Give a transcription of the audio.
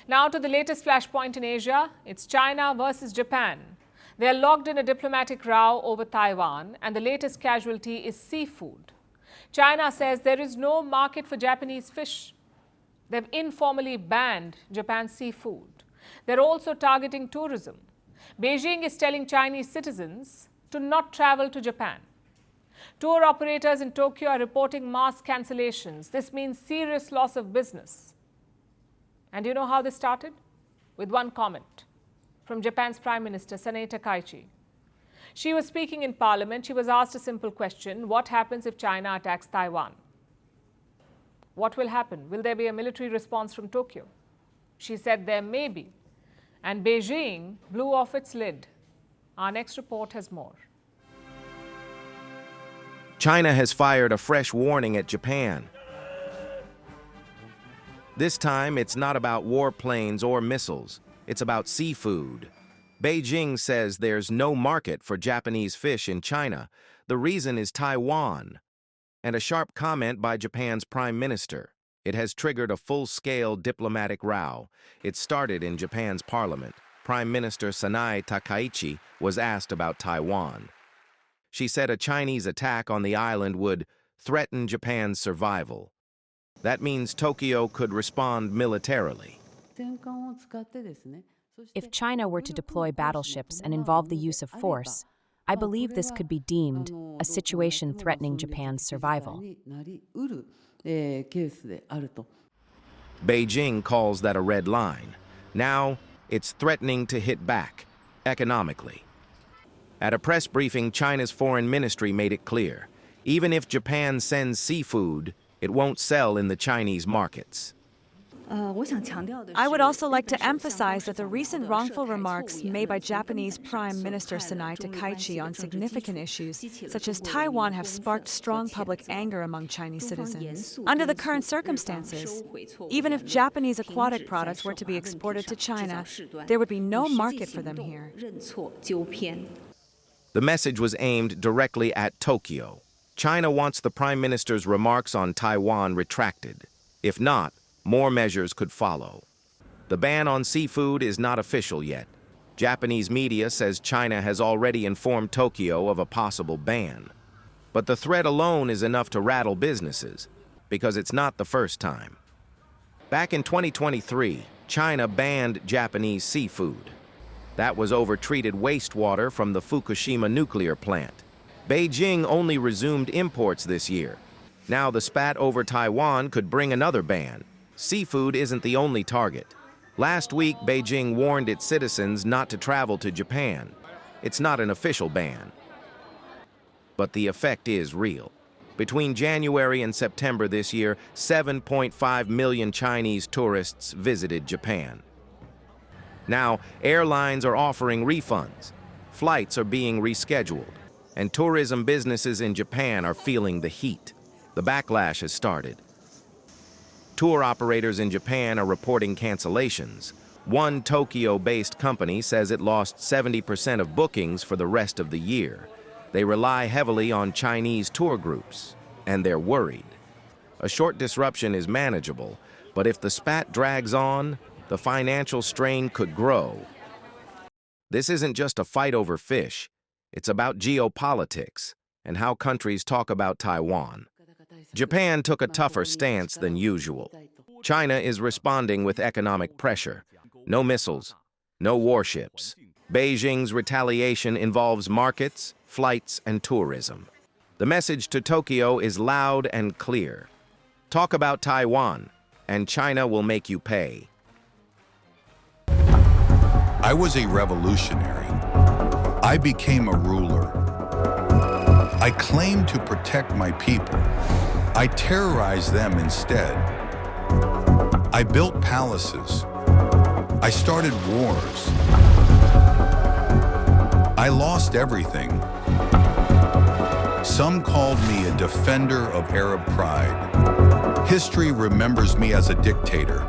Now to the latest flashpoint in Asia. It's China versus Japan. They are locked in a diplomatic row over Taiwan, and the latest casualty is seafood. China says there is no market for Japanese fish. They've informally banned Japan's seafood. They're also targeting tourism. Beijing is telling Chinese citizens to not travel to Japan. Tour operators in Tokyo are reporting mass cancellations. This means serious loss of business. And you know how this started? With one comment from Japan's Prime Minister, Sanae Takaichi. She was speaking in Parliament. She was asked a simple question: what happens if China attacks Taiwan? What will happen? Will there be a military response from Tokyo? She said there may be. And Beijing blew off its lid. Our next report has more. China has fired a fresh warning at Japan. This time, it's not about warplanes or missiles. It's about seafood. Beijing says there's no market for Japanese fish in China. The reason is Taiwan. And a sharp comment by Japan's Prime Minister. It has triggered a full-scale diplomatic row. It started in Japan's parliament. Prime Minister Sanae Takaichi was asked about Taiwan. She said a Chinese attack on the island would threaten Japan's survival. That means Tokyo could respond militarily. If China were to deploy battleships and involve the use of force, I believe this could be deemed a situation threatening Japan's survival. Beijing calls that a red line. Now, it's threatening to hit back, economically. At a press briefing, China's foreign ministry made it clear, even if Japan sends seafood, it won't sell in the Chinese markets. I would also like to emphasize that the recent wrongful remarks made by Japanese Prime Minister Sanae Takaichi on significant issues, such as Taiwan, have sparked strong public anger among Chinese citizens. Under the current circumstances, even if Japanese aquatic products were to be exported to China, there would be no market for them here. The message was aimed directly at Tokyo. China wants the Prime Minister's remarks on Taiwan retracted. If not, more measures could follow. The ban on seafood is not official yet. Japanese media says China has already informed Tokyo of a possible ban. But the threat alone is enough to rattle businesses, because it's not the first time. Back in 2023, China banned Japanese seafood. That was over treated wastewater from the Fukushima nuclear plant. Beijing only resumed imports this year. Now the spat over Taiwan could bring another ban. Seafood isn't the only target. Last week, Beijing warned its citizens not to travel to Japan. It's not an official ban. But the effect is real. Between January and September this year, 7.5 million Chinese tourists visited Japan. Now, airlines are offering refunds. Flights are being rescheduled. And tourism businesses in Japan are feeling the heat. The backlash has started. Tour operators in Japan are reporting cancellations. One Tokyo-based company says it lost 70% of bookings for the rest of the year. They rely heavily on Chinese tour groups, and they're worried. A short disruption is manageable, but if the spat drags on, the financial strain could grow. This isn't just a fight over fish. It's about geopolitics and how countries talk about Taiwan. Japan took a tougher stance than usual. China is responding with economic pressure. No missiles, no warships. Beijing's retaliation involves markets, flights, and tourism. The message to Tokyo is loud and clear. Talk about Taiwan, and China will make you pay. I was a revolutionary. I became a ruler. I claimed to protect my people. I terrorized them instead. I built palaces. I started wars. I lost everything. Some called me a defender of Arab pride. History remembers me as a dictator.